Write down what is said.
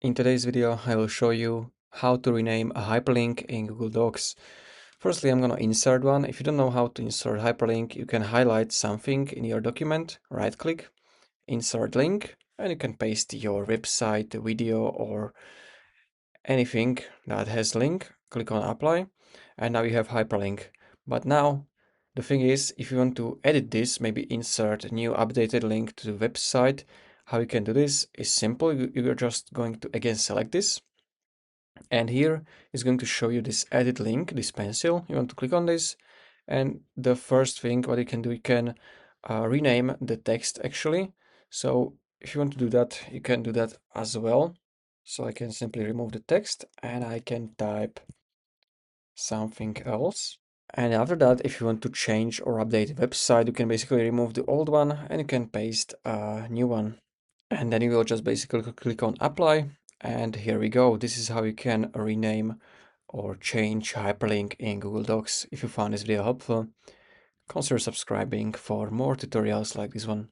In today's video, I will show you how to rename a hyperlink in Google Docs. Firstly, I'm going to insert one. If you don't know how to insert hyperlink, you can highlight something in your document, right-click, insert link, and you can paste your website, video, or anything that has link. Click on apply, and now you have hyperlink. But now, the thing is, if you want to edit this, maybe insert a new updated link to the website, how you can do this is simple. You're just going to again select this, and here is going to show you this edit link, this pencil. You want to click on this, and the first thing what you can do, you can rename the text actually. So if you want to do that, you can do that as well. So I can simply remove the text and I can type something else. And after that, if you want to change or update the website, you can basically remove the old one and you can paste a new one. And then you will just basically click on apply. And here we go. This is how you can rename or change hyperlink in Google Docs. If you found this video helpful, consider subscribing for more tutorials like this one.